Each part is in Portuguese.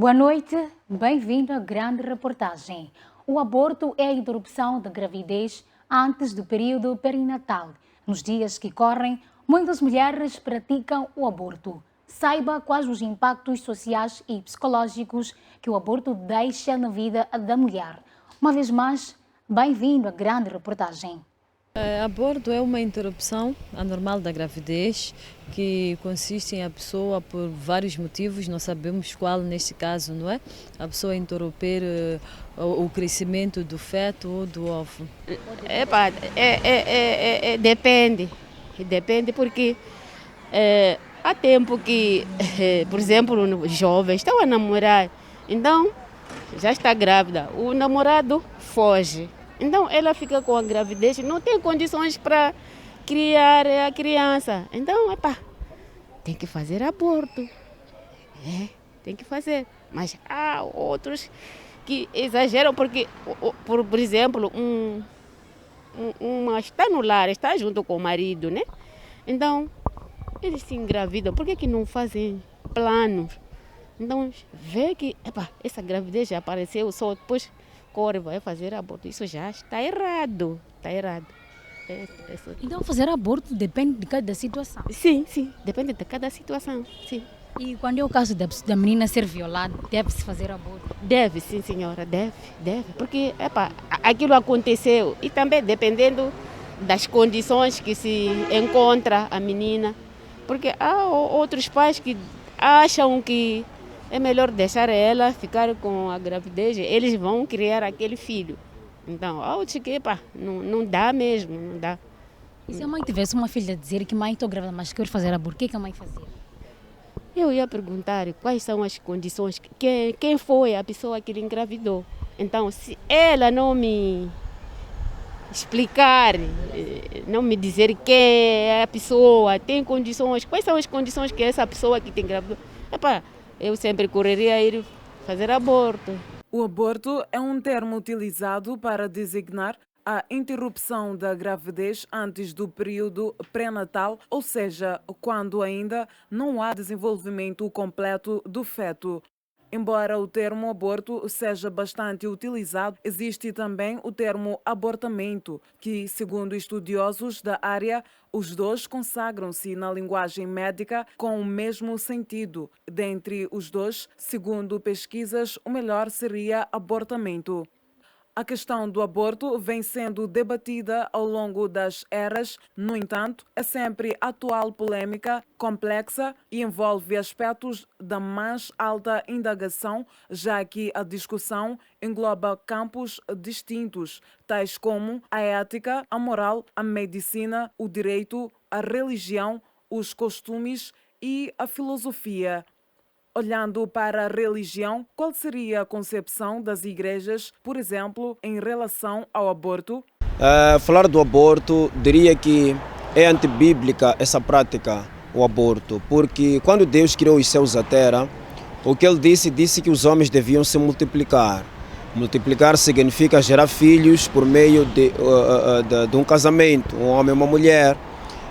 Boa noite, bem-vindo à grande reportagem. O aborto é a interrupção da gravidez antes do período perinatal. Nos dias que correm, muitas mulheres praticam o aborto. Saiba quais os impactos sociais e psicológicos que o aborto deixa na vida da mulher. Uma vez mais, bem-vindo à grande reportagem. Aborto é uma interrupção anormal da gravidez que consiste em a pessoa, por vários motivos, não sabemos qual neste caso, não é? A pessoa interromper o crescimento do feto ou do ovo. Depende. Depende porque há tempo que, por exemplo, jovens estão a namorar, então já está grávida, o namorado foge. Então ela fica com a gravidez, não tem condições para criar a criança. Então, tem que fazer aborto. Tem que fazer. Mas há outros que exageram porque, por exemplo, uma está no lar, está junto com o marido, né? Então, eles se engravidam. Por que não fazem planos? Então, vê que essa gravidez já apareceu, só depois corre, vai fazer aborto. Isso já está errado. Está errado. Então, fazer aborto depende de cada situação. Sim, depende de cada situação. Sim. E quando é o caso da menina ser violada, deve-se fazer aborto? Deve, sim, senhora, deve. Porque, aquilo aconteceu e também dependendo das condições que se encontra a menina. Porque há outros pais que acham que é melhor deixar ela ficar com a gravidez, eles vão criar aquele filho. Então, há outros que, não dá mesmo, não dá. E se a mãe tivesse uma filha dizer que mãe, estou grávida, mas quero fazer aborto, o que a mãe fazia? Eu ia perguntar quais são as condições, quem foi a pessoa que lhe engravidou. Então, se ela não me explicar, não me dizer quem é a pessoa, tem condições, quais são as condições que essa pessoa que te engravidou, eu sempre correria a ir fazer aborto. O aborto é um termo utilizado para designar a interrupção da gravidez antes do período pré-natal, ou seja, quando ainda não há desenvolvimento completo do feto. Embora o termo aborto seja bastante utilizado, existe também o termo abortamento, que, segundo estudiosos da área, os dois consagram-se na linguagem médica com o mesmo sentido. Dentre os dois, segundo pesquisas, o melhor seria abortamento. A questão do aborto vem sendo debatida ao longo das eras, no entanto, é sempre atual, polêmica, complexa e envolve aspectos da mais alta indagação, já que a discussão engloba campos distintos, tais como a ética, a moral, a medicina, o direito, a religião, os costumes e a filosofia. Olhando para a religião, qual seria a concepção das igrejas, por exemplo, em relação ao aborto? Falar do aborto, diria que é antibíblica essa prática, o aborto, porque quando Deus criou os céus e a terra, o que Ele disse que os homens deviam se multiplicar. Multiplicar significa gerar filhos por meio de um casamento, um homem e uma mulher.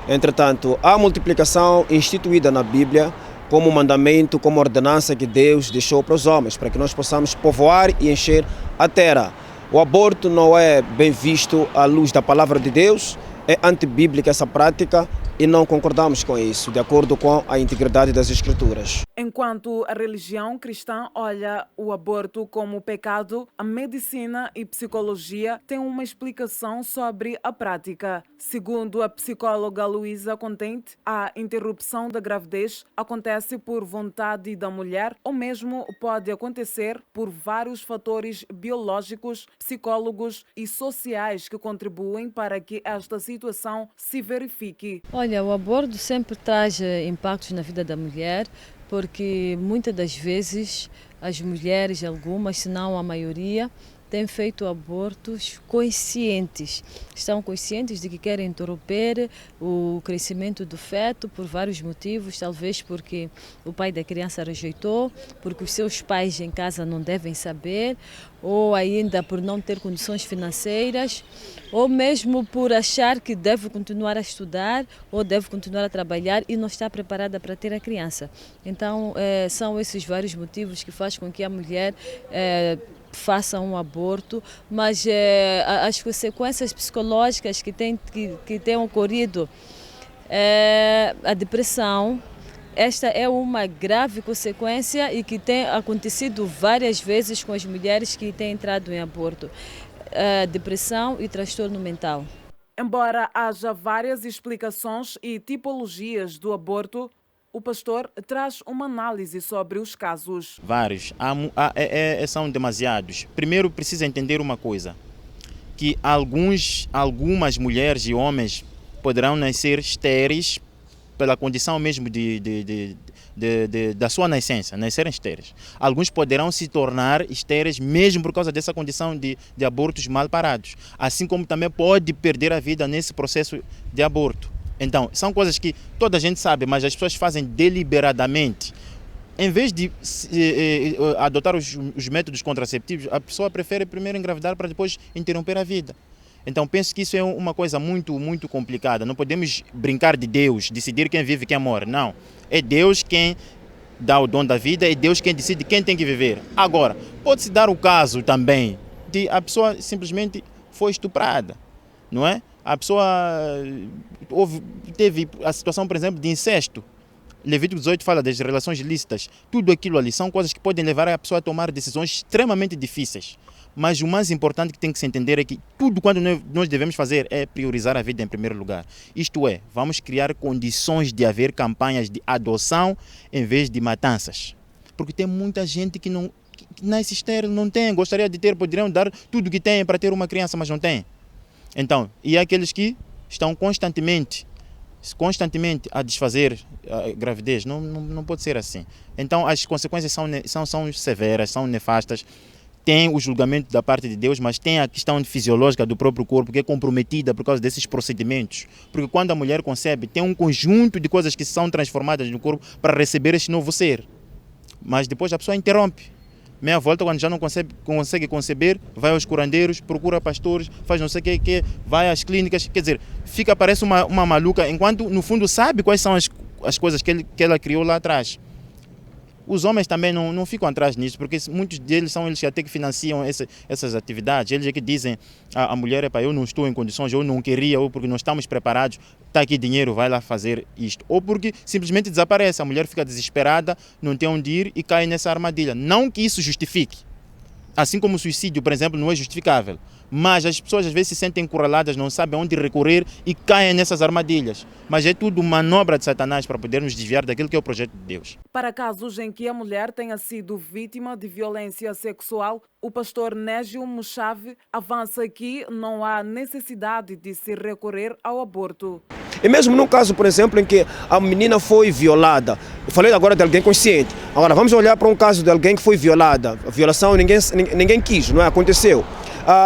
Entretanto, há multiplicação instituída na Bíblia, como mandamento, como ordenança que Deus deixou para os homens, para que nós possamos povoar e encher a terra. O aborto não é bem visto à luz da palavra de Deus, é antibíblica essa prática e não concordamos com isso, de acordo com a integridade das Escrituras. Enquanto a religião cristã olha o aborto como pecado, a medicina e psicologia têm uma explicação sobre a prática. Segundo a psicóloga Luísa Contente, a interrupção da gravidez acontece por vontade da mulher ou mesmo pode acontecer por vários fatores biológicos, psicólogos e sociais que contribuem para que esta situação se verifique. Olha, o aborto sempre traz impactos na vida da mulher, porque muitas das vezes as mulheres, algumas, se não a maioria, têm feito abortos conscientes. Estão conscientes de que querem interromper o crescimento do feto por vários motivos, talvez porque o pai da criança rejeitou, porque os seus pais em casa não devem saber, ou ainda por não ter condições financeiras, ou mesmo por achar que deve continuar a estudar ou deve continuar a trabalhar e não está preparada para ter a criança. Então, são esses vários motivos que fazem com que a mulher faça um aborto, mas as consequências psicológicas que têm ocorrido, a depressão, esta é uma grave consequência e que tem acontecido várias vezes com as mulheres que têm entrado em aborto. Depressão e transtorno mental. Embora haja várias explicações e tipologias do aborto, o pastor traz uma análise sobre os casos. Vários, são demasiados. Primeiro precisa entender uma coisa, que algumas mulheres e homens poderão nascer estéreis pela condição mesmo da sua nascença, nascerem estéreis. Alguns poderão se tornar estéreis mesmo por causa dessa condição de abortos mal parados. Assim como também pode perder a vida nesse processo de aborto. Então, são coisas que toda a gente sabe, mas as pessoas fazem deliberadamente. Em vez de adotar os métodos contraceptivos, a pessoa prefere primeiro engravidar para depois interromper a vida. Então penso que isso é uma coisa muito, muito complicada. Não podemos brincar de Deus, decidir quem vive e quem morre. Não. É Deus quem dá o dom da vida, é Deus quem decide quem tem que viver. Agora, pode-se dar o caso também de a pessoa simplesmente foi estuprada, não é? A pessoa teve a situação, por exemplo, de incesto. Levítico 18 fala das relações ilícitas. Tudo aquilo ali são coisas que podem levar a pessoa a tomar decisões extremamente difíceis. Mas o mais importante que tem que se entender é que tudo quanto nós devemos fazer é priorizar a vida em primeiro lugar. Isto é, vamos criar condições de haver campanhas de adoção em vez de matanças. Porque tem muita gente que nasce estéril, não tem, gostaria de ter, poderiam dar tudo o que tem para ter uma criança, mas não tem. Então, e aqueles que estão constantemente a desfazer a gravidez, não pode ser assim. Então, as consequências são severas, são nefastas. Tem o julgamento da parte de Deus, mas tem a questão fisiológica do próprio corpo que é comprometida por causa desses procedimentos. Porque quando a mulher concebe, tem um conjunto de coisas que são transformadas no corpo para receber este novo ser. Mas depois a pessoa interrompe. Meia volta, quando já não consegue conceber, vai aos curandeiros, procura pastores, faz não sei o que, vai às clínicas. Quer dizer, parece uma maluca, enquanto no fundo sabe quais são as coisas que ela criou lá atrás. Os homens também não ficam atrás nisso, porque muitos deles são eles que até que financiam essas atividades. Eles é que dizem à mulher, eu não estou em condições, eu não queria, ou porque não estamos preparados, está aqui dinheiro, vai lá fazer isto. Ou porque simplesmente desaparece, a mulher fica desesperada, não tem onde ir e cai nessa armadilha. Não que isso justifique. Assim como o suicídio, por exemplo, não é justificável. Mas as pessoas às vezes se sentem encurraladas, não sabem onde recorrer e caem nessas armadilhas. Mas é tudo manobra de Satanás para podermos desviar daquilo que é o projeto de Deus. Para casos em que a mulher tenha sido vítima de violência sexual, o pastor Négio Muchave avança que não há necessidade de se recorrer ao aborto. E mesmo num caso, por exemplo, em que a menina foi violada, eu falei agora de alguém consciente, agora vamos olhar para um caso de alguém que foi violada. A violação ninguém quis, não é? Aconteceu.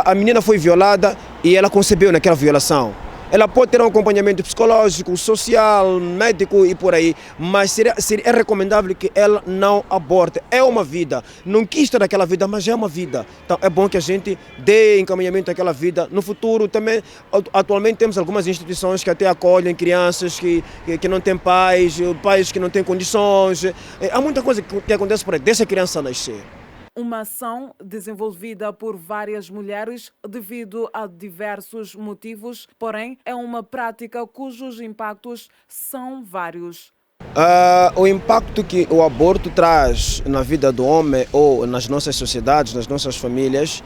A menina foi violada e ela concebeu naquela violação. Ela pode ter um acompanhamento psicológico, social, médico e por aí, mas é recomendável que ela não aborte. É uma vida. Não quis ter aquela vida, mas é uma vida. Então é bom que a gente dê encaminhamento àquela vida. No futuro também, atualmente temos algumas instituições que até acolhem crianças que não têm pais que não têm condições. Há muita coisa que acontece para deixar a criança nascer. Uma ação desenvolvida por várias mulheres devido a diversos motivos, porém é uma prática cujos impactos são vários. O impacto que o aborto traz na vida do homem ou nas nossas sociedades, nas nossas famílias,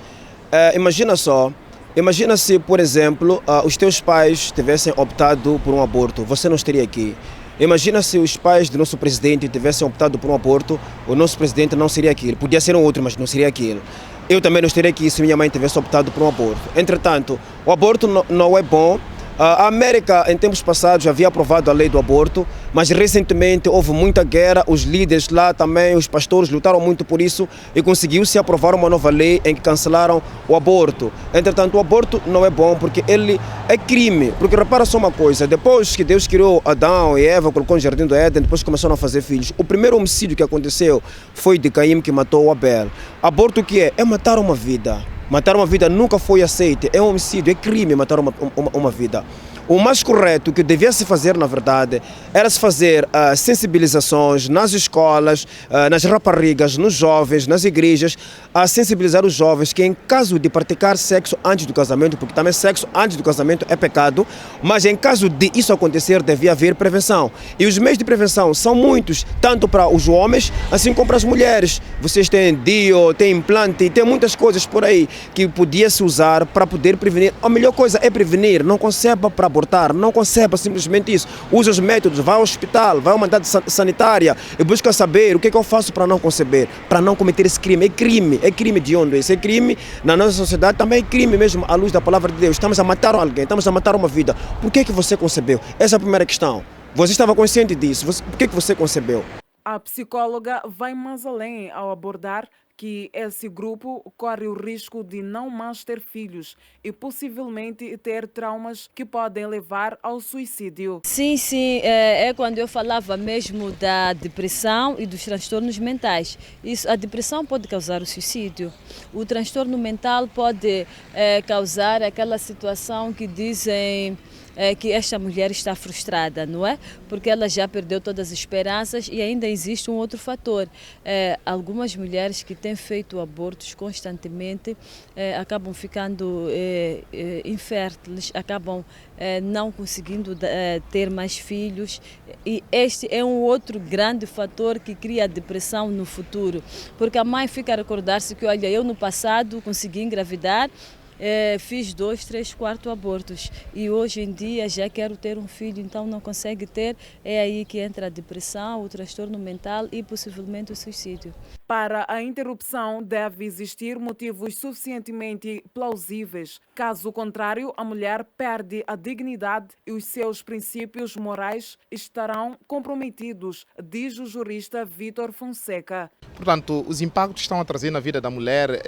imagina se, por exemplo, os teus pais tivessem optado por um aborto, você não estaria aqui. Imagina se os pais do nosso presidente tivessem optado por um aborto, o nosso presidente não seria aquilo. Podia ser um outro, mas não seria aquilo. Eu também não estaria aqui se minha mãe tivesse optado por um aborto. Entretanto, o aborto não é bom. A América, em tempos passados, havia aprovado a lei do aborto, mas recentemente houve muita guerra, os líderes lá também, os pastores lutaram muito por isso e conseguiu-se aprovar uma nova lei em que cancelaram o aborto. Entretanto, o aborto não é bom porque ele é crime, porque repara só uma coisa, depois que Deus criou Adão e Eva, colocou no jardim do Éden, depois começaram a fazer filhos, o primeiro homicídio que aconteceu foi de Caim, que matou o Abel. Aborto o que é? É matar uma vida. Matar uma vida nunca foi aceito, é um homicídio, é crime matar uma vida. O mais correto que devia se fazer, na verdade, era se fazer sensibilizações nas escolas, nas raparigas, nos jovens, nas igrejas, a sensibilizar os jovens que em caso de praticar sexo antes do casamento, porque também sexo antes do casamento é pecado, mas em caso de isso acontecer, devia haver prevenção. E os meios de prevenção são muitos, tanto para os homens, assim como para as mulheres. Vocês têm DIU, tem implante, tem muitas coisas por aí que podia se usar para poder prevenir. A melhor coisa é prevenir, não conceba para abortar, não conceba simplesmente isso. Usa os métodos, vai ao hospital, vai ao mandado sanitária e busca saber o que eu faço para não conceber, para não cometer esse crime. É crime de onde? Esse é crime na nossa sociedade, também é crime mesmo à luz da palavra de Deus. Estamos a matar alguém, estamos a matar uma vida. Por que você concebeu? Essa é a primeira questão. Você estava consciente disso? Por que você concebeu? A psicóloga vai mais além ao abordar que esse grupo corre o risco de não mais ter filhos e possivelmente ter traumas que podem levar ao suicídio. Sim, é quando eu falava mesmo da depressão e dos transtornos mentais. A depressão pode causar o suicídio. O transtorno mental pode causar aquela situação que dizem que esta mulher está frustrada, não é? Porque ela já perdeu todas as esperanças e ainda existe um outro fator. Algumas mulheres que têm feito abortos constantemente acabam ficando inférteis, acabam não conseguindo ter mais filhos, e este é um outro grande fator que cria a depressão no futuro, porque a mãe fica a recordar-se que, olha, eu no passado consegui engravidar, fiz 2, 3, 4 abortos e hoje em dia já quero ter um filho, então não consegue ter. É aí que entra a depressão, o transtorno mental e possivelmente o suicídio. Para a interrupção deve existir motivos suficientemente plausíveis. Caso contrário, a mulher perde a dignidade e os seus princípios morais estarão comprometidos, diz o jurista Vítor Fonseca. Portanto, os impactos que estão a trazer na vida da mulher,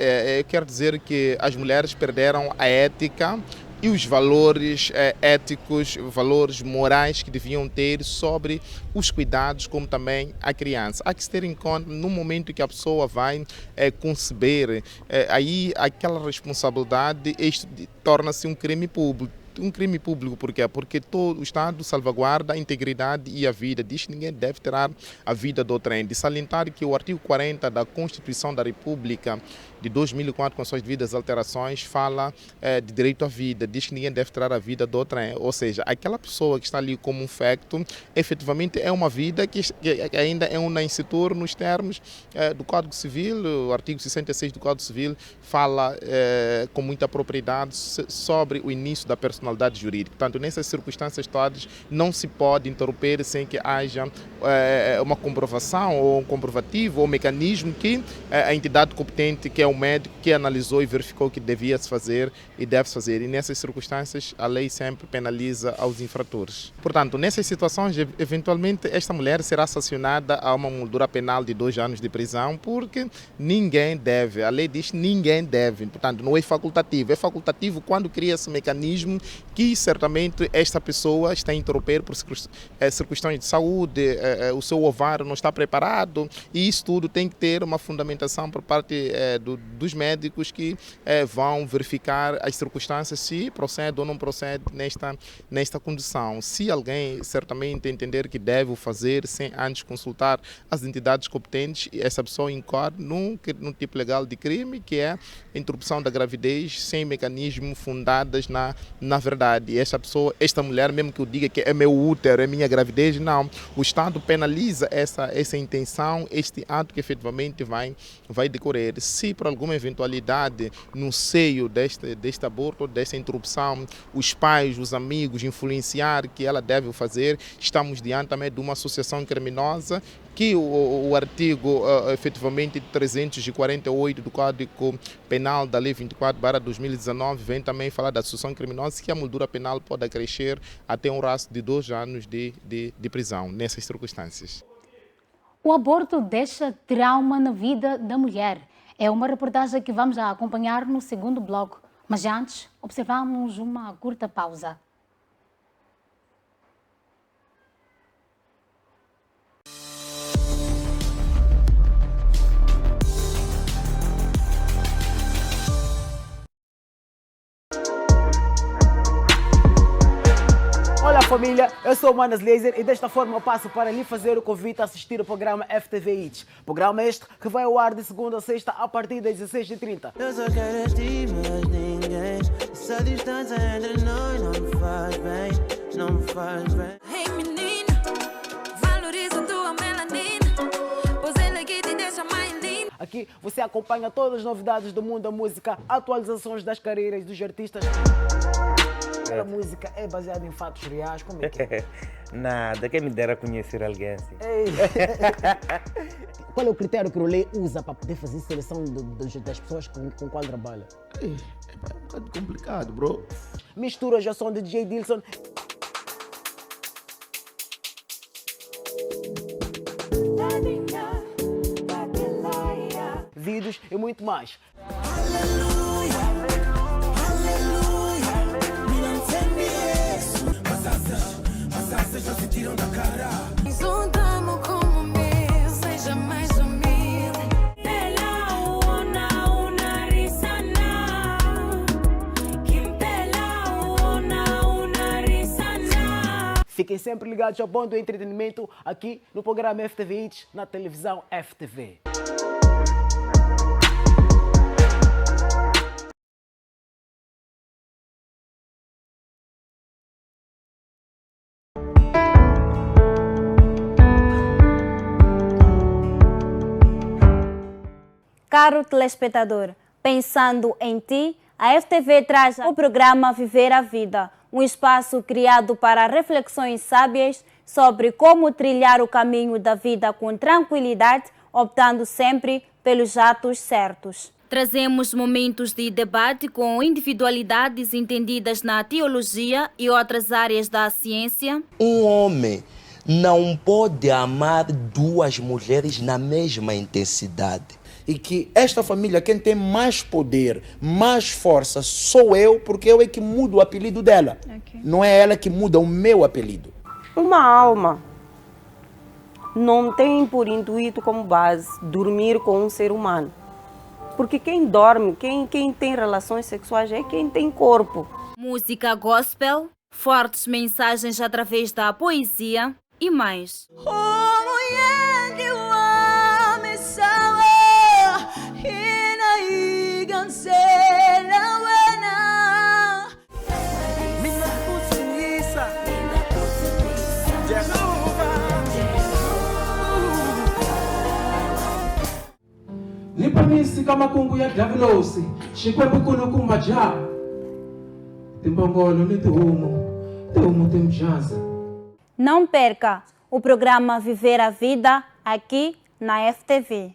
quer dizer que as mulheres perderam a ética e os valores éticos, valores morais que deviam ter sobre os cuidados, como também a criança. Há que se ter em conta, no momento que a pessoa vai conceber, aí aquela responsabilidade torna-se um crime público. Um crime público, por quê? Porque todo o Estado salvaguarda a integridade e a vida. Diz que ninguém deve tirar a vida do outrem. De salientar que o artigo 40 da Constituição da República de 2004, com suas devidas alterações, fala de direito à vida. Diz que ninguém deve tirar a vida do outrem. Ou seja, aquela pessoa que está ali como um facto, efetivamente é uma vida que ainda é um nascitur nos termos do Código Civil. O artigo 66 do Código Civil fala com muita propriedade sobre o início da personalidade jurídica. Portanto, nessas circunstâncias todas, não se pode interromper sem que haja uma comprovação ou um comprovativo ou um mecanismo que a entidade competente, que é o médico, que analisou e verificou que devia se fazer e deve-se fazer. E nessas circunstâncias, a lei sempre penaliza aos infratores. Portanto, nessas situações, eventualmente, esta mulher será sancionada a uma moldura penal de 2 anos de prisão, porque ninguém deve. A lei diz que ninguém deve. Portanto, não é facultativo. É facultativo quando cria esse mecanismo que certamente esta pessoa está a interromper por circunstâncias de saúde, o seu ovário não está preparado, e isso tudo tem que ter uma fundamentação por parte dos médicos que vão verificar as circunstâncias, se procede ou não procede nesta condição. Se alguém certamente entender que deve o fazer sem antes consultar as entidades competentes, essa pessoa incorre num tipo legal de crime, que é a interrupção da gravidez sem mecanismo fundadas na verdade. E esta mulher, mesmo que eu diga que é meu útero, é minha gravidez, não. O Estado penaliza essa intenção, este ato que efetivamente vai decorrer. Se por alguma eventualidade no seio deste aborto, desta interrupção, os pais, os amigos influenciar que ela deve fazer, estamos diante também de uma associação criminosa que o artigo efetivamente 348 do Código Penal da Lei 24/2019 vem também falar da associação criminosa, que que a moldura penal pode crescer até um raço de 2 anos de prisão, nessas circunstâncias. O aborto deixa trauma na vida da mulher. É uma reportagem que vamos a acompanhar no segundo bloco. Mas antes, observamos uma curta pausa. Olá família, eu sou o Manas Laser e desta forma eu passo para lhe fazer o convite a assistir o programa FTV Hits. Programa este que vai ao ar de segunda a sexta a partir das 16h30. Eu só quero este, mas ninguém. Essa distância entre nós não me faz bem, não me faz bem. Hey menina, valoriza tua melanina, pois ele aqui te deixa mais linda. Aqui você acompanha todas as novidades do mundo da música, atualizações das carreiras dos artistas. A música é baseada em fatos reais, como é que é? Nada, quem me dera conhecer alguém assim. Qual é o critério que o Rolê usa para poder fazer seleção das pessoas com qual trabalha? É um bocado complicado, bro. Misturas já são de DJ Dilson. Vídeos e muito mais. Juntamos como meu, seja mais humilde. Fiquem sempre ligados ao bom do entretenimento aqui no programa FTV Hits, na televisão FTV. Caro telespectador, pensando em ti, a FTV traz o programa Viver a Vida, um espaço criado para reflexões sábias sobre como trilhar o caminho da vida com tranquilidade, optando sempre pelos atos certos. Trazemos momentos de debate com individualidades entendidas na teologia e outras áreas da ciência. Um homem não pode amar 2 mulheres na mesma intensidade. E que esta família, quem tem mais poder, mais força, sou eu, porque eu é que mudo o apelido dela. Okay. Não é ela que muda o meu apelido. Uma alma não tem por intuito como base dormir com um ser humano. Porque quem dorme, quem tem relações sexuais é quem tem corpo. Música gospel, fortes mensagens através da poesia e mais. Nipamisi kama kungu ya Davilosi, shikwe bukulu kumaja. Timbongolo ni tuumu timjaza. Não perca o programa Viver a Vida aqui na FTV.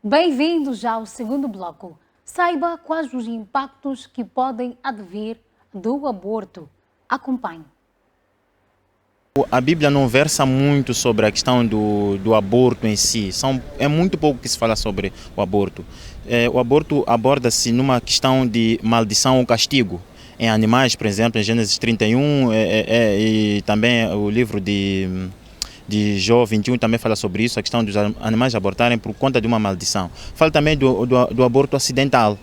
Bem-vindos ao segundo bloco. Saiba quais os impactos que podem advir do aborto. Acompanhe. A Bíblia não versa muito sobre a questão do aborto em si. É muito pouco que se fala sobre o aborto. O aborto aborda-se numa questão de maldição ou castigo. Em animais, por exemplo, em Gênesis 31, e também o livro de Jó 21 também fala sobre isso, a questão dos animais abortarem por conta de uma maldição. Fala também do aborto acidental,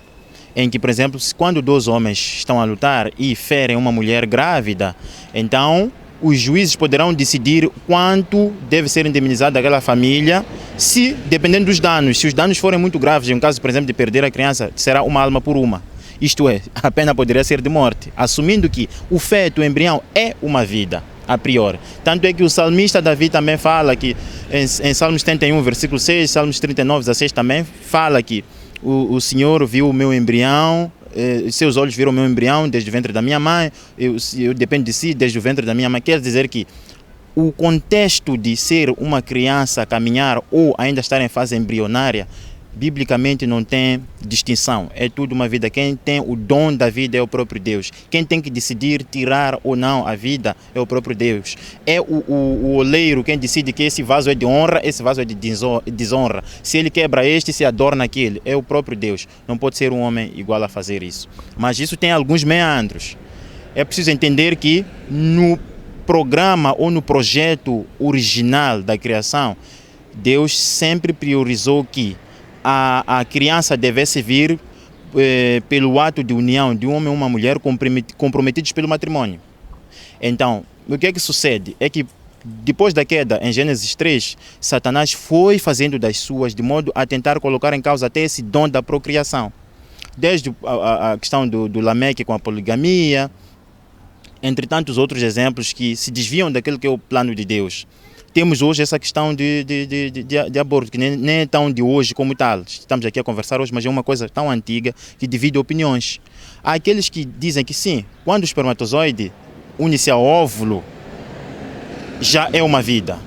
em que, por exemplo, quando 2 homens estão a lutar e ferem uma mulher grávida, então os juízes poderão decidir quanto deve ser indemnizado daquela família, se dependendo dos danos. Se os danos forem muito graves, em caso, por exemplo, de perder a criança, será uma alma por uma. Isto é, a pena poderia ser de morte, assumindo que o feto, o embrião, é uma vida. A priori. Tanto é que o salmista Davi também fala que, em Salmos 71, versículo 6, Salmos 39, 16 também fala que o Senhor viu o meu embrião, seus olhos viram o meu embrião desde o ventre da minha mãe, eu dependo de si desde o ventre da minha mãe. Quer dizer que o contexto de ser uma criança a caminhar ou ainda estar em fase embrionária, biblicamente não tem distinção, é tudo uma vida. Quem tem o dom da vida é o próprio Deus. Quem tem que decidir tirar ou não a vida é o próprio Deus. É o oleiro quem decide que esse vaso é de honra, esse vaso é de desonra. Se ele quebra este, se adorna aquele, é o próprio Deus. Não pode ser um homem igual a fazer isso. Mas isso tem alguns meandros. É preciso entender que no programa ou no projeto original da criação, Deus sempre priorizou que a criança devesse vir pelo ato de união de um homem e uma mulher comprometidos pelo matrimônio. Então, o que é que sucede? É que depois da queda, em Gênesis 3, Satanás foi fazendo das suas de modo a tentar colocar em causa até esse dom da procriação. Desde a questão do Lameque com a poligamia, entre tantos outros exemplos que se desviam daquilo que é o plano de Deus. Temos hoje essa questão de aborto, que nem é tão de hoje como tal. Estamos aqui a conversar hoje, mas é uma coisa tão antiga que divide opiniões. Há aqueles que dizem que sim, quando o espermatozoide une-se ao óvulo, já é uma vida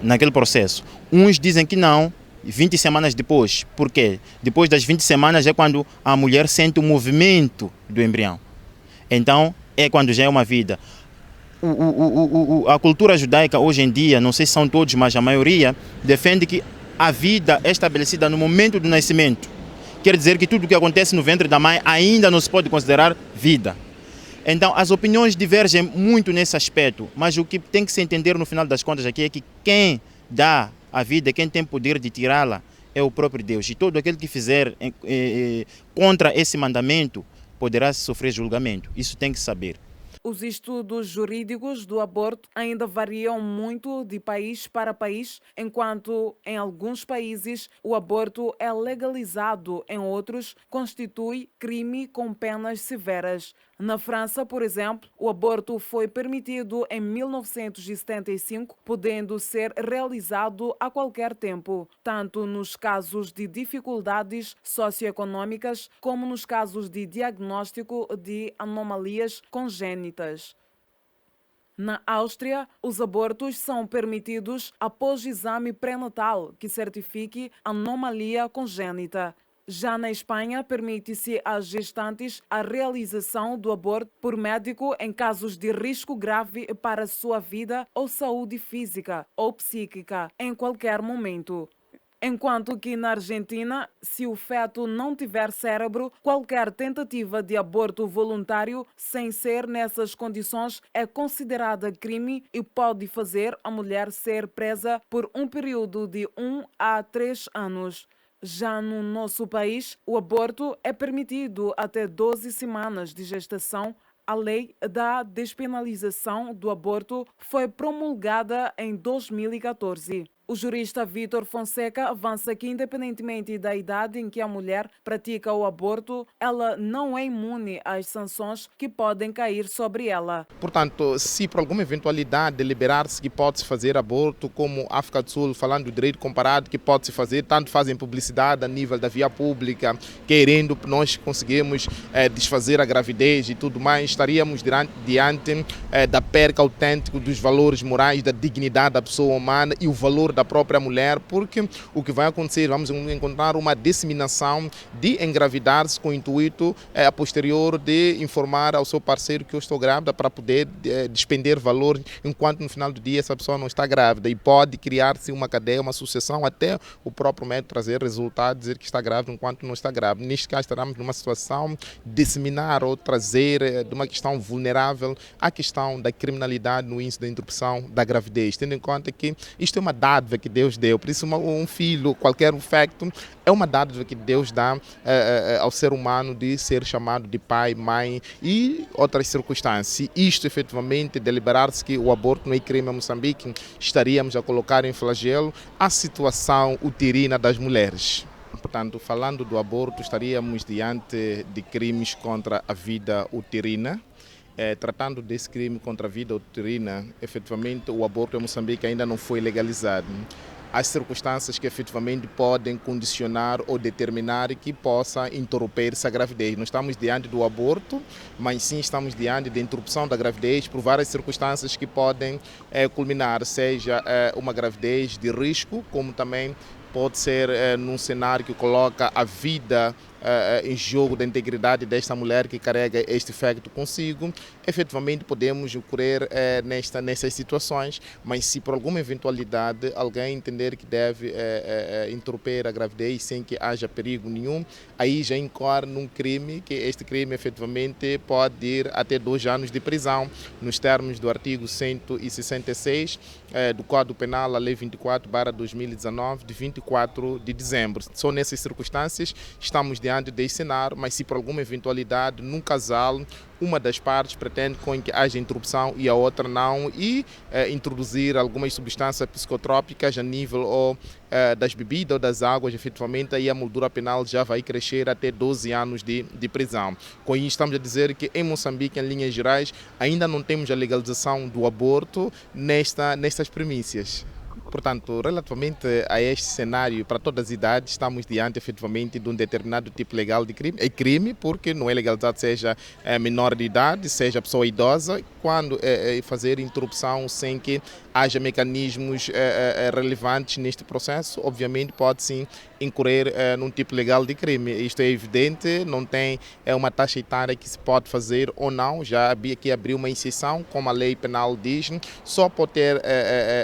naquele processo. Uns dizem que não, 20 semanas depois. Por quê? Depois das 20 semanas é quando a mulher sente o movimento do embrião. Então, é quando já é uma vida. A cultura judaica hoje em dia, não sei se são todos, mas a maioria, defende que a vida é estabelecida no momento do nascimento. Quer dizer que tudo o que acontece no ventre da mãe ainda não se pode considerar vida. Então, as opiniões divergem muito nesse aspecto, mas o que tem que se entender no final das contas aqui é que quem dá a vida, quem tem poder de tirá-la, é o próprio Deus. E todo aquele que fizer contra esse mandamento poderá sofrer julgamento. Isso tem que saber. Os estudos jurídicos do aborto ainda variam muito de país para país, enquanto em alguns países o aborto é legalizado, em outros constitui crime com penas severas. Na França, por exemplo, o aborto foi permitido em 1975, podendo ser realizado a qualquer tempo, tanto nos casos de dificuldades socioeconômicas como nos casos de diagnóstico de anomalias congênitas. Na Áustria, os abortos são permitidos após exame pré-natal que certifique anomalia congênita. Já na Espanha, permite-se às gestantes a realização do aborto por médico em casos de risco grave para a sua vida ou saúde física ou psíquica, em qualquer momento. Enquanto que na Argentina, se o feto não tiver cérebro, qualquer tentativa de aborto voluntário sem ser nessas condições é considerada crime e pode fazer a mulher ser presa por um período de 1 a 3 anos. Já no nosso país, o aborto é permitido até 12 semanas de gestação. A lei da despenalização do aborto foi promulgada em 2014. O jurista Vítor Fonseca avança que, independentemente da idade em que a mulher pratica o aborto, ela não é imune às sanções que podem cair sobre ela. Portanto, se por alguma eventualidade deliberar-se que pode-se fazer aborto, como a África do Sul, falando do direito comparado, que pode-se fazer, tanto fazem publicidade a nível da via pública, querendo nós conseguimos desfazer a gravidez e tudo mais, estaríamos diante da perca autêntica dos valores morais, da dignidade da pessoa humana e o valor da própria mulher, porque o que vai acontecer, vamos encontrar uma disseminação de engravidar-se com o intuito a posterior de informar ao seu parceiro que eu estou grávida para poder despender valor, enquanto no final do dia essa pessoa não está grávida, e pode criar-se uma cadeia, uma sucessão, até o próprio médico trazer resultado, dizer que está grávida enquanto não está grávida. Neste caso estaremos numa situação de disseminar ou trazer de uma questão vulnerável a questão da criminalidade no índice da interrupção da gravidez, tendo em conta que isto é uma dádiva que Deus deu. Por isso um filho, qualquer feto, é uma dádiva que Deus dá ao ser humano de ser chamado de pai, mãe e outras circunstâncias. Se isto efetivamente deliberar-se que o aborto não é crime em Moçambique, estaríamos a colocar em flagelo a situação uterina das mulheres. Portanto, falando do aborto, estaríamos diante de crimes contra a vida uterina. Tratando desse crime contra a vida uterina, efetivamente o aborto em Moçambique ainda não foi legalizado. as circunstâncias que efetivamente podem condicionar ou determinar que possa interromper essa gravidez. Não estamos diante do aborto, mas sim estamos diante da interrupção da gravidez por várias circunstâncias que podem culminar, seja uma gravidez de risco, como também pode ser num cenário que coloca a vida em jogo da integridade desta mulher que carrega este feto consigo. Efetivamente podemos ocorrer nessas situações, mas se por alguma eventualidade alguém entender que deve interromper a gravidez sem que haja perigo nenhum, aí já incorre num crime, que este crime efetivamente pode ir até 2 anos de prisão, nos termos do artigo 166 do Código Penal, a Lei 24/2019, de 24 de dezembro. Só nessas circunstâncias estamos diante desse cenário, mas se por alguma eventualidade num casal uma das partes pretende com que haja interrupção e a outra não, e introduzir algumas substâncias psicotrópicas a nível das bebidas ou das águas, efetivamente aí a moldura penal já vai crescer até 12 anos de prisão. Com isso estamos a dizer que em Moçambique, em linhas gerais, ainda não temos a legalização do aborto nestas premissas. Portanto, relativamente a este cenário, para todas as idades, estamos diante efetivamente de um determinado tipo legal de crime. É crime porque não é legalizado, seja menor de idade, seja pessoa idosa, quando fazer interrupção sem que haja mecanismos relevantes neste processo, obviamente pode sim incorrer num tipo legal de crime. Isto é evidente, não tem uma taxa etária que se pode fazer ou não, já aqui abriu uma exceção, como a lei penal diz, só pode ter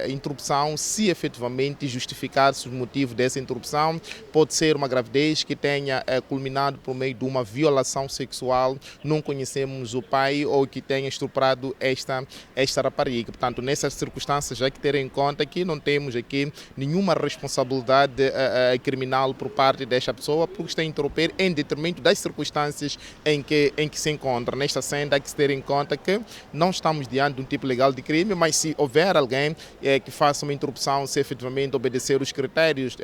interrupção se efetivamente justificar-se o motivo dessa interrupção. Pode ser uma gravidez que tenha culminado por meio de uma violação sexual, não conhecemos o pai, ou que tenha estuprado esta rapariga. Portanto, nessas circunstâncias, já que ter em conta que não temos aqui nenhuma responsabilidade criminal por parte desta pessoa, porque está a interromper em detrimento das circunstâncias em que se encontra. Nesta senda, há que se ter em conta que não estamos diante de um tipo legal de crime, mas se houver alguém que faça uma interrupção, se efetivamente obedecer os critérios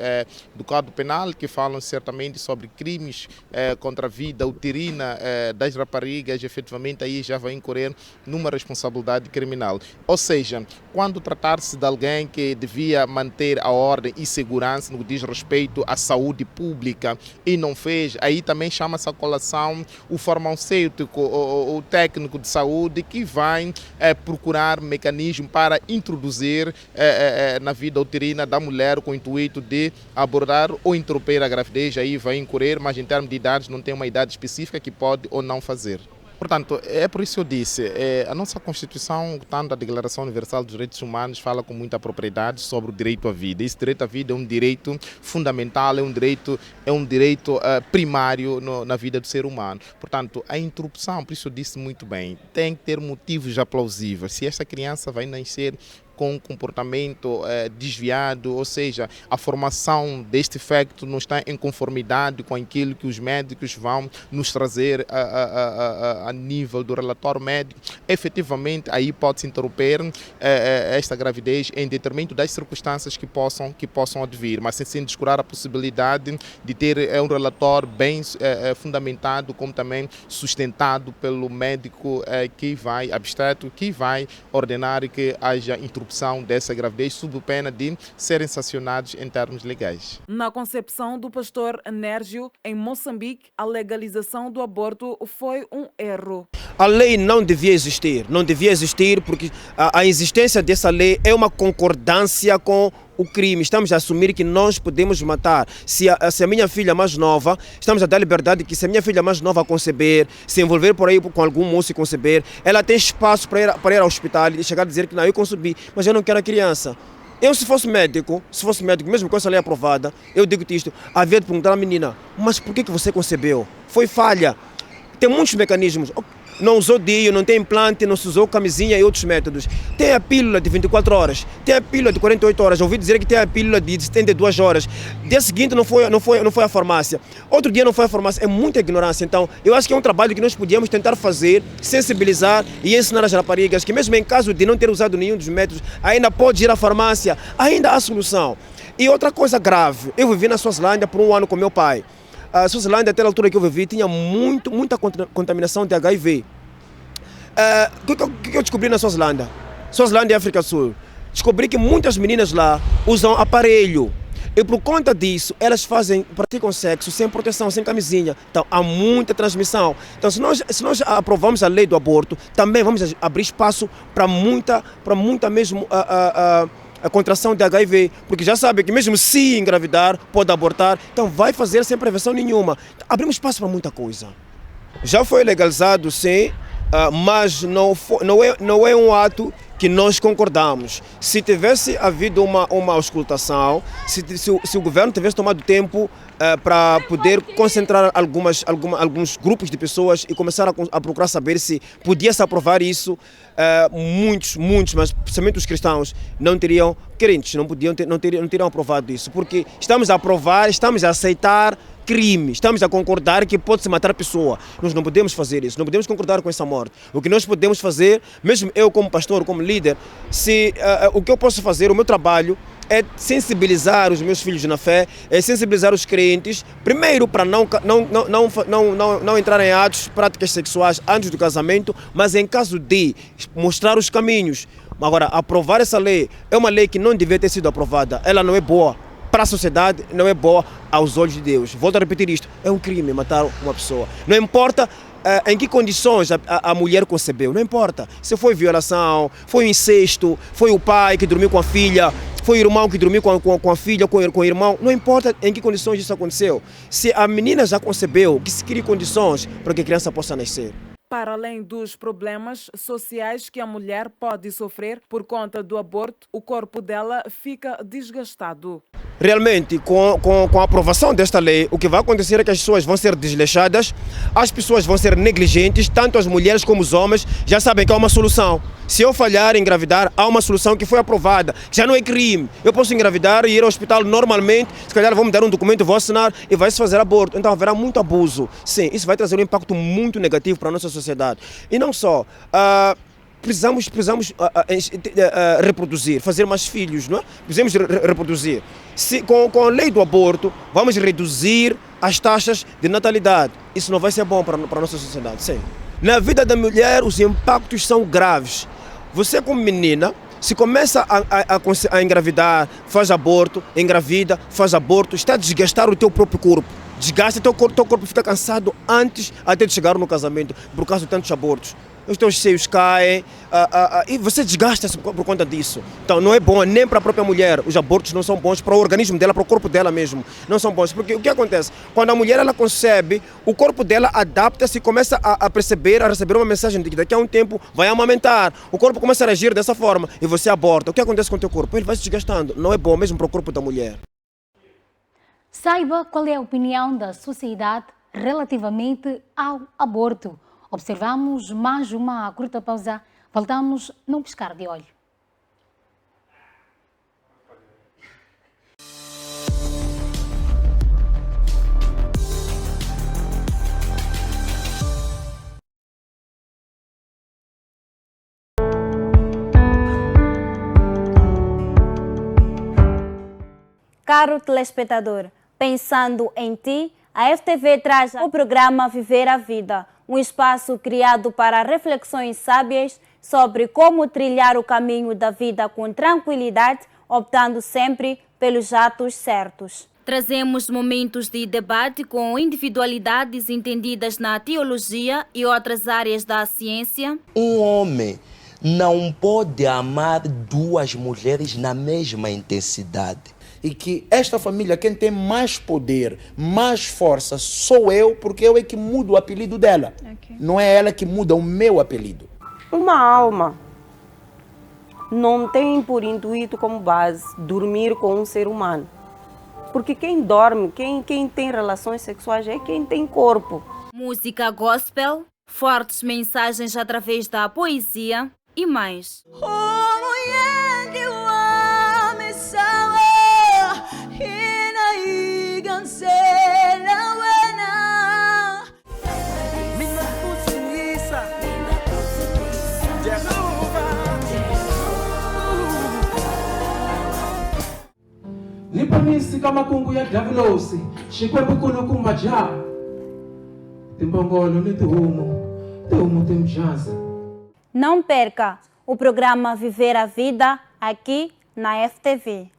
do Código Penal, que falam certamente sobre crimes contra a vida uterina das raparigas, efetivamente aí já vai incorrer numa responsabilidade criminal. Ou seja, quando tratar-se de alguém que devia manter a ordem e segurança no que diz respeito à saúde pública e não fez, aí também chama-se a colação o farmacêutico, o técnico de saúde, que vai procurar mecanismo para introduzir na vida uterina da mulher com o intuito de abordar ou interromper a gravidez. Aí vai incorrer, mas em termos de idades não tem uma idade específica que pode ou não fazer. Portanto, é por isso que eu disse, a nossa Constituição, tanto a Declaração Universal dos Direitos Humanos, fala com muita propriedade sobre o direito à vida. Esse direito à vida é um direito fundamental, é um direito primário na vida do ser humano. Portanto, a interrupção, por isso eu disse muito bem, tem que ter motivos já plausíveis. Se esta criança vai nascer com um comportamento desviado, ou seja, a formação deste feto não está em conformidade com aquilo que os médicos vão nos trazer a nível do relatório médico, efetivamente aí pode-se interromper esta gravidez em detrimento das circunstâncias que possam advir, mas sem descurar a possibilidade de ter um relatório bem fundamentado, como também sustentado pelo médico obstetra, que vai ordenar que haja interrupção dessa gravidez sob pena de serem sancionados em termos legais. Na concepção do pastor Enérgio, em Moçambique, a legalização do aborto foi um erro. A lei não devia existir porque a existência dessa lei é uma concordância com o crime. Estamos a assumir que nós podemos matar. Se a minha filha mais nova, estamos a dar liberdade que se a minha filha mais nova conceber, se envolver por aí com algum moço e conceber, ela tem espaço para ir ao hospital e chegar a dizer que não, eu concebi, mas eu não quero a criança. Eu, se fosse médico, mesmo com essa lei aprovada, eu digo-te isto, havia de perguntar à menina, mas por que você concebeu? Foi falha. Tem muitos mecanismos. Não usou DIU, não tem implante, não se usou camisinha e outros métodos. Tem a pílula de 24 horas, tem a pílula de 48 horas. Ouvi dizer que tem a pílula de 72 horas. Dia seguinte não foi à farmácia. Outro dia não foi à farmácia. É muita ignorância. Então, eu acho que é um trabalho que nós podíamos tentar fazer, sensibilizar e ensinar as raparigas que mesmo em caso de não ter usado nenhum dos métodos, ainda pode ir à farmácia, ainda há solução. E outra coisa grave, eu vivi na Suazilândia por 1 ano com meu pai. A Suazilândia, até a altura que eu vivi, tinha muita contaminação de HIV. O que eu descobri na Suazilândia? Suazilândia e África do Sul. descobri que muitas meninas lá usam aparelho. E por conta disso, elas praticam sexo sem proteção, sem camisinha. Então, há muita transmissão. Então, se nós aprovamos a lei do aborto, também vamos abrir espaço para muita mesmo a contração de HIV. Porque já sabem que mesmo se engravidar, pode abortar. Então, vai fazer sem prevenção nenhuma. Então, abrimos espaço para muita coisa. Já foi legalizado, sim, mas não é um ato que nós concordamos. Se tivesse havido uma auscultação, se o governo tivesse tomado tempo para poder concentrar alguns grupos de pessoas e começar a procurar saber se podia se aprovar isso, muitos, mas principalmente os cristãos não teriam, crentes, não teriam aprovado isso, porque estamos a aprovar, estamos a aceitar crime, estamos a concordar que pode-se matar a pessoa. Nós não podemos fazer isso, não podemos concordar com essa morte. O que nós podemos fazer, mesmo eu como pastor, como líder, o que eu posso fazer, o meu trabalho é sensibilizar os meus filhos na fé, é sensibilizar os crentes, primeiro para não entrar em atos, práticas sexuais antes do casamento, mas em caso de mostrar os caminhos. Agora, aprovar essa lei é uma lei que não devia ter sido aprovada, ela não é boa para a sociedade, não é boa aos olhos de Deus. Volto a repetir isto, é um crime matar uma pessoa. Não importa em que condições a mulher concebeu, não importa. Se foi violação, foi incesto, foi o pai que dormiu com a filha, foi o irmão que dormiu com a filha, com o irmão, não importa em que condições isso aconteceu. Se a menina já concebeu, que se crie condições para que a criança possa nascer. Para além dos problemas sociais que a mulher pode sofrer por conta do aborto, o corpo dela fica desgastado. Realmente, com a aprovação desta lei, o que vai acontecer é que as pessoas vão ser desleixadas, as pessoas vão ser negligentes, tanto as mulheres como os homens já sabem que há uma solução. Se eu falhar em engravidar, há uma solução que foi aprovada, que já não é crime. Eu posso engravidar e ir ao hospital normalmente, se calhar vão me dar um documento, vou assinar e vai se fazer aborto. Então haverá muito abuso. Sim, isso vai trazer um impacto muito negativo para a nossa sociedade. E não só, precisamos reproduzir, fazer mais filhos, não é? Precisamos reproduzir. Com a lei do aborto, vamos reduzir as taxas de natalidade. Isso não vai ser bom para a nossa sociedade, sim. Na vida da mulher, os impactos são graves. Você como menina, se começa a engravidar, faz aborto, engravida, faz aborto, está a desgastar o teu próprio corpo. Desgasta, teu corpo fica cansado antes até de chegar no casamento, por causa de tantos abortos. Os teus seios caem e você desgasta-se por conta disso. Então não é bom nem para a própria mulher. Os abortos não são bons para o organismo dela, para o corpo dela mesmo. Não são bons, porque o que acontece? Quando a mulher ela concebe, o corpo dela adapta-se e começa a receber uma mensagem de que daqui a um tempo vai amamentar. O corpo começa a reagir dessa forma e você aborta. O que acontece com o teu corpo? Ele vai se desgastando. Não é bom mesmo para o corpo da mulher. Saiba qual é a opinião da sociedade relativamente ao aborto. Observamos mais uma curta pausa. Voltamos num piscar de olho. Caro telespectador, pensando em ti, a FTV traz o programa Viver a Vida, um espaço criado para reflexões sábias sobre como trilhar o caminho da vida com tranquilidade, optando sempre pelos atos certos. Trazemos momentos de debate com individualidades entendidas na teologia e outras áreas da ciência. Um homem não pode amar duas mulheres na mesma intensidade. E que esta família, quem tem mais poder, mais força, sou eu, porque eu é que mudo o apelido dela. Okay. Não é ela que muda o meu apelido. Uma alma não tem por intuito como base dormir com um ser humano. Porque quem dorme, quem tem relações sexuais é quem tem corpo. Música gospel, fortes mensagens através da poesia e mais. Nipanisi kama kungu ya Davlosi, shikwembu kuno kumaja. Timbongolo ni tuhumu temjaza. Não perca o programa Viver a Vida aqui na FTV.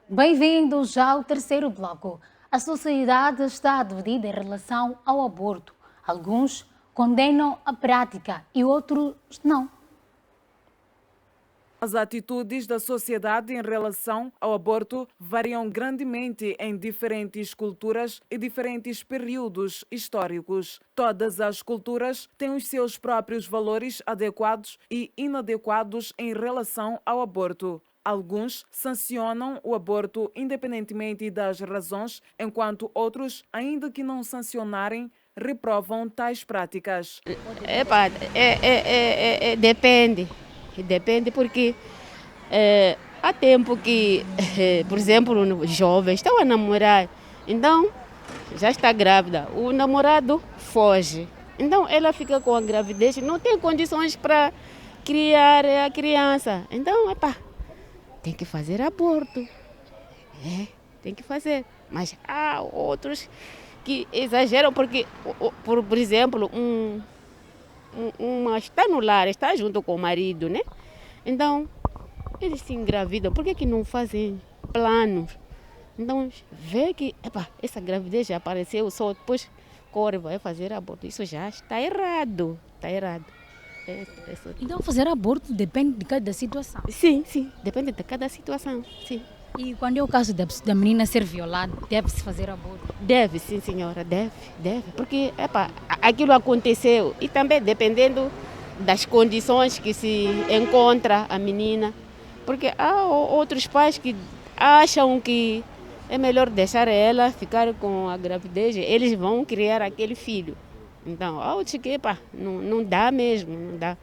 Bem-vindos ao terceiro bloco. A sociedade está dividida em relação ao aborto. Alguns condenam a prática e outros não. As atitudes da sociedade em relação ao aborto variam grandemente em diferentes culturas e diferentes períodos históricos. Todas as culturas têm os seus próprios valores adequados e inadequados em relação ao aborto. Alguns sancionam o aborto independentemente das razões, enquanto outros, ainda que não sancionarem, reprovam tais práticas. Depende. Depende porque há tempo que, por exemplo, jovens estão a namorar, então já está grávida, o namorado foge. Então ela fica com a gravidez, não tem condições para criar a criança. Então, tem que fazer aborto. Tem que fazer. Mas há outros que exageram porque, por exemplo, uma está no lar, está junto com o marido, né? Então, eles se engravidam. Por que não fazem planos? Então, vê que essa gravidez já apareceu, só depois corre, vai fazer aborto. Isso já está errado. Está errado. Então, fazer aborto depende de cada situação? Sim, depende de cada situação, sim. E quando é o caso da menina ser violada, deve-se fazer aborto? Deve, sim, senhora, deve. Porque, aquilo aconteceu e também dependendo das condições que se encontra a menina. Porque há outros pais que acham que é melhor deixar ela ficar com a gravidez, eles vão criar aquele filho. Então, outros que, não dá mesmo, não dá.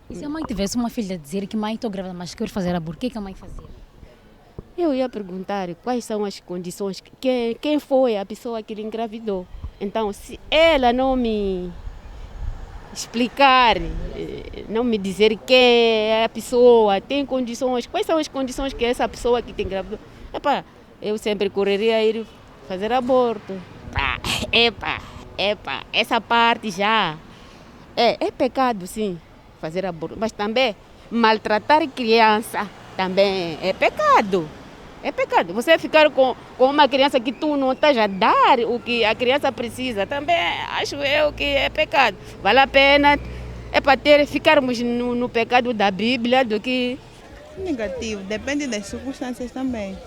E se a mãe tivesse uma filha dizer que mãe, estou grávida, mas quero fazer aborto, o que a mãe fazia? Eu ia perguntar quais são as condições, quem foi a pessoa que lhe engravidou. Então, se ela não me explicar, não me dizer quem é a pessoa, tem condições, quais são as condições que essa pessoa que te engravidou, eu sempre correria a ir fazer aborto. Essa parte já é pecado, sim, fazer aborto, mas também maltratar criança também é pecado. É pecado. Você ficar com uma criança que tu não estás a dar o que a criança precisa, também acho eu que é pecado. Vale a pena ficarmos no pecado da Bíblia do que... Negativo, depende das circunstâncias também.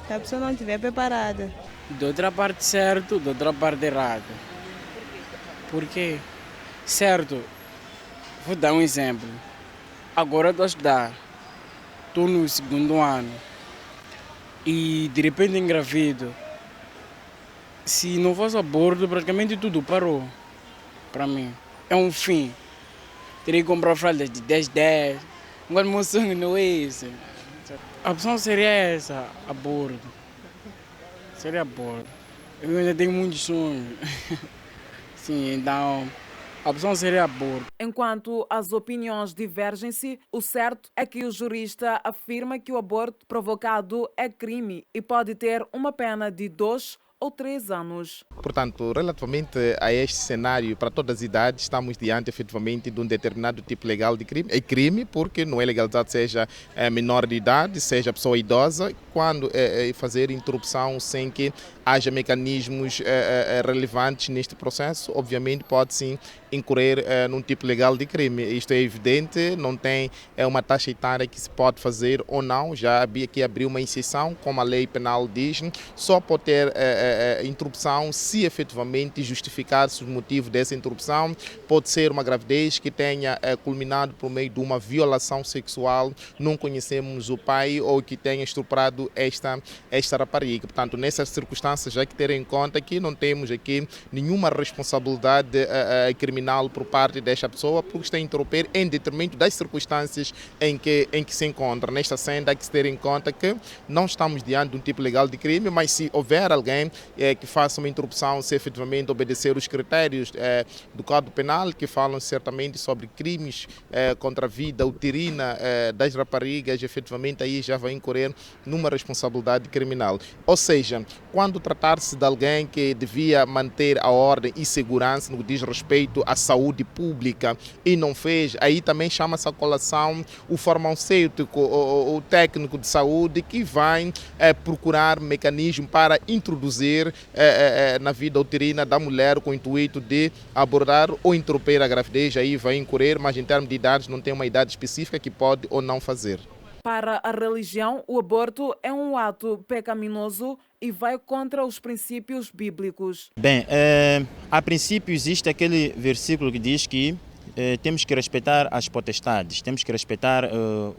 Se a pessoa não estiver preparada. De outra parte certo, de outra parte errado. Por quê? Certo, vou dar um exemplo. Agora estou a estudar, estou no segundo ano e de repente engravido. Se não fosse aborto, praticamente tudo parou para mim. É um fim. Teria que comprar fraldas de 10. Agora meu sonho não é esse. A opção seria essa, aborto. Seria aborto. Eu ainda tenho muitos sonhos. Sim, então a opção seria aborto. Enquanto as opiniões divergem-se, o certo é que o jurista afirma que o aborto provocado é crime e pode ter uma pena de 2 ou 3 anos. Portanto, relativamente a este cenário, para todas as idades, estamos diante efetivamente de um determinado tipo legal de crime. É crime porque não é legalizado, seja menor de idade, seja pessoa idosa, quando fazer interrupção sem que haja mecanismos relevantes neste processo, obviamente pode sim incorrer num tipo legal de crime. Isto é evidente, não tem uma taxa etária que se pode fazer ou não, já havia que abrir uma exceção, como a lei penal diz, só pode ter interrupção se efetivamente justificar-se o motivo dessa interrupção. Pode ser uma gravidez que tenha culminado por meio de uma violação sexual, não conhecemos o pai, ou que tenha estuprado esta rapariga. Portanto, nessas circunstâncias segurança, já que ter em conta que não temos aqui nenhuma responsabilidade criminal por parte desta pessoa, porque está a interromper em detrimento das circunstâncias em que se encontra. Nesta senda, há que se ter em conta que não estamos diante de um tipo legal de crime, mas se houver alguém que faça uma interrupção, se efetivamente obedecer os critérios do Código Penal, que falam certamente sobre crimes contra a vida uterina das raparigas, efetivamente aí já vai incorrer numa responsabilidade criminal. Ou seja, quando tratar-se de alguém que devia manter a ordem e segurança no que diz respeito à saúde pública e não fez, aí também chama-se a colação o farmacêutico, o técnico de saúde, que vai procurar mecanismo para introduzir na vida uterina da mulher com o intuito de abordar ou interromper a gravidez. Aí vai incorrer, mas em termos de idades não tem uma idade específica que pode ou não fazer. Para a religião, o aborto é um ato pecaminoso e vai contra os princípios bíblicos. Bem, a princípio existe aquele versículo que diz que temos que respeitar as potestades, temos que respeitar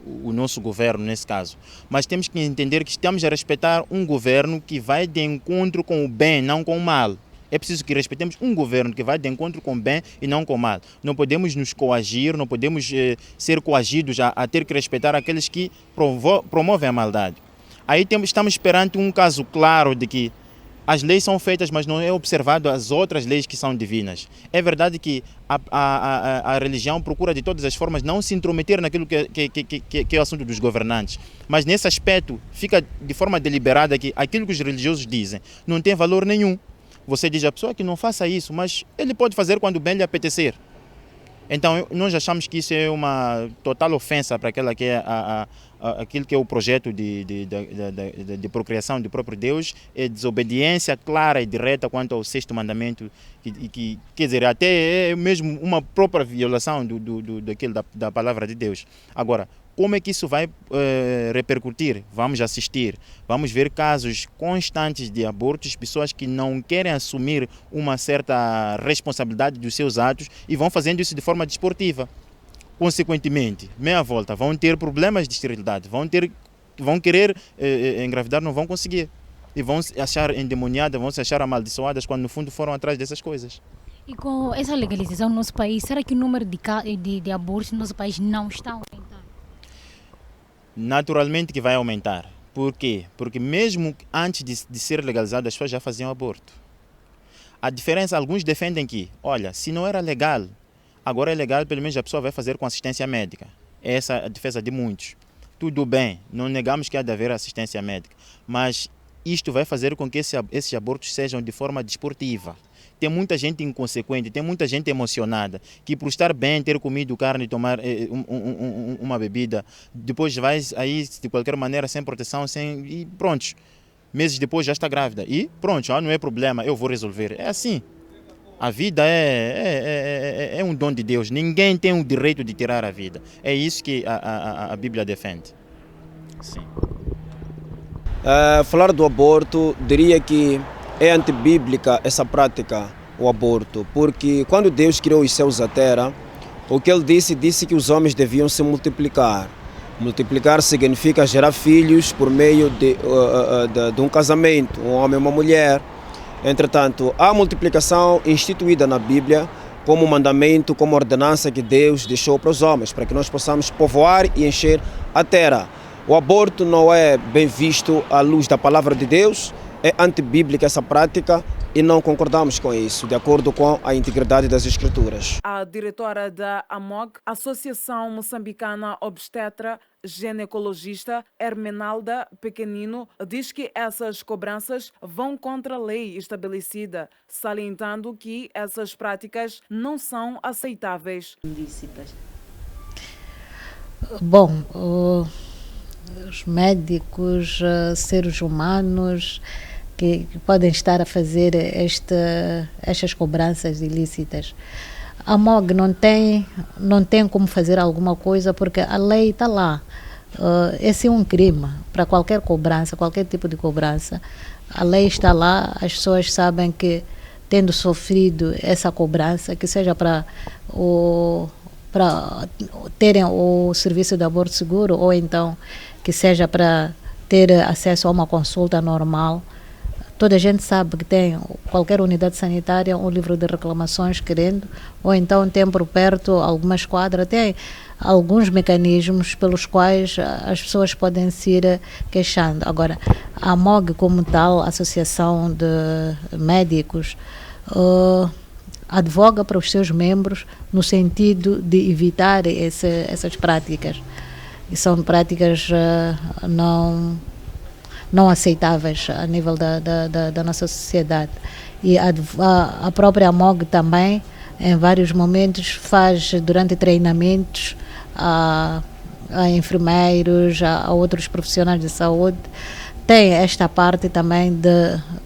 o nosso governo nesse caso. Mas temos que entender que estamos a respeitar um governo que vai de encontro com o bem, não com o mal. É preciso que respeitemos um governo que vai de encontro com o bem e não com o mal. Não podemos nos coagir, não podemos ser coagidos a ter que respeitar aqueles que promovem a maldade. Aí estamos perante um caso claro de que as leis são feitas, mas não é observado as outras leis que são divinas. É verdade que a religião procura de todas as formas não se intrometer naquilo que é o assunto dos governantes. Mas nesse aspecto fica de forma deliberada que aquilo que os religiosos dizem não tem valor nenhum. Você diz à pessoa que não faça isso, mas ele pode fazer quando bem lhe apetecer. Então, nós achamos que isso é uma total ofensa para aquilo que é o projeto de procriação do próprio Deus, é desobediência clara e direta quanto ao sexto mandamento, que quer dizer, até é mesmo uma própria violação da palavra de Deus. Agora, como é que isso vai repercutir? Vamos assistir, vamos ver casos constantes de abortos, pessoas que não querem assumir uma certa responsabilidade dos seus atos e vão fazendo isso de forma desportiva. Consequentemente, meia volta, vão ter problemas de esterilidade, vão querer engravidar, não vão conseguir. E vão se achar endemoniadas, vão se achar amaldiçoadas, quando no fundo foram atrás dessas coisas. E com essa legalização no nosso país, será que o número de abortos no nosso país não está aumentando? Naturalmente que vai aumentar. Por quê? Porque mesmo antes de ser legalizado, as pessoas já faziam aborto. A diferença, alguns defendem que, olha, se não era legal, agora é legal, pelo menos a pessoa vai fazer com assistência médica. Essa é a defesa de muitos. Tudo bem, não negamos que há de haver assistência médica, mas isto vai fazer com que esses abortos sejam de forma desportiva. Tem muita gente inconsequente, tem muita gente emocionada, que por estar bem, ter comido carne e tomar uma bebida, depois vai aí de qualquer maneira sem proteção, e pronto, meses depois já está grávida. E pronto, não é problema, eu vou resolver. É assim. A vida é um dom de Deus, ninguém tem o direito de tirar a vida. É isso que a Bíblia defende. Sim. Falar do aborto, diria que é antibíblica essa prática, o aborto, porque quando Deus criou os céus e a terra, o que Ele disse que os homens deviam se multiplicar. Multiplicar significa gerar filhos por meio de um casamento, um homem e uma mulher. Entretanto, há multiplicação instituída na Bíblia como mandamento, como ordenança que Deus deixou para os homens, para que nós possamos povoar e encher a terra. O aborto não é bem visto à luz da palavra de Deus, é antibíblica essa prática e não concordamos com isso, de acordo com a integridade das Escrituras. A diretora da AMOG, Associação Moçambicana Obstetra Ginecologista, Hermenalda Pequenino, diz que essas cobranças vão contra a lei estabelecida, salientando que essas práticas não são aceitáveis. Bom, os médicos, seres humanos que podem estar a fazer estas cobranças ilícitas. A MOG não tem como fazer alguma coisa porque a lei está lá. Esse é um crime para qualquer cobrança, qualquer tipo de cobrança. A lei está lá, as pessoas sabem que, tendo sofrido essa cobrança, que seja para terem o serviço de aborto seguro ou então que seja para ter acesso a uma consulta normal, Toda a gente sabe que tem qualquer unidade sanitária um livro de reclamações querendo, ou então tem por perto alguma esquadra, tem alguns mecanismos pelos quais as pessoas podem se ir queixando. Agora, a AMOG como tal, a Associação de Médicos, advoga para os seus membros no sentido de evitar essas práticas. E são práticas não aceitáveis a nível da nossa sociedade. E a própria AMOG também, em vários momentos, faz durante treinamentos a enfermeiros, a outros profissionais de saúde, tem esta parte também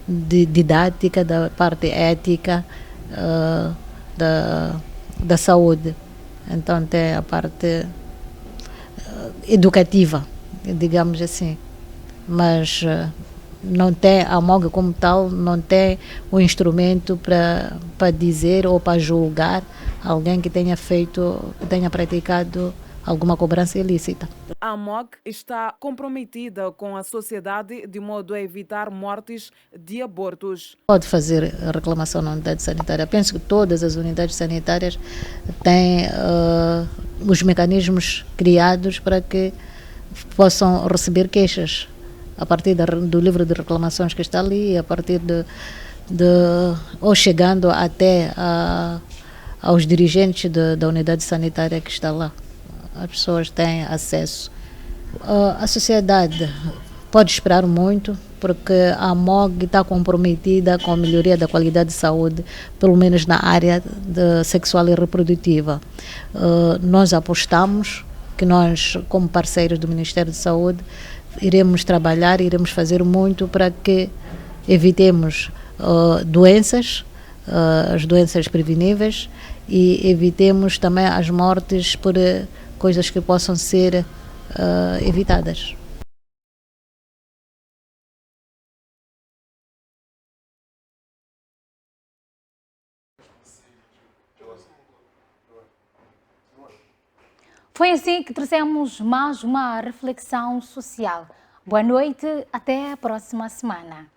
de didática, da parte ética da saúde. Então tem a parte educativa, digamos assim. Mas não tem, a AMOG como tal, não tem o instrumento para dizer ou para julgar alguém que tenha praticado alguma cobrança ilícita. A AMOG está comprometida com a sociedade de modo a evitar mortes de abortos. Pode fazer reclamação na unidade sanitária. Penso que todas as unidades sanitárias têm os mecanismos criados para que possam receber queixas a partir do livro de reclamações que está ali, a partir ou chegando até aos dirigentes da unidade sanitária que está lá. As pessoas têm acesso. A sociedade pode esperar muito, porque a AMOG está comprometida com a melhoria da qualidade de saúde, pelo menos na área sexual e reprodutiva. Nós apostamos que nós, como parceiros do Ministério de Saúde, iremos trabalhar, iremos fazer muito para que evitemos doenças, as doenças preveníveis, e evitemos também as mortes por coisas que possam ser evitadas. Foi assim que trouxemos mais uma reflexão social. Boa noite, até a próxima semana.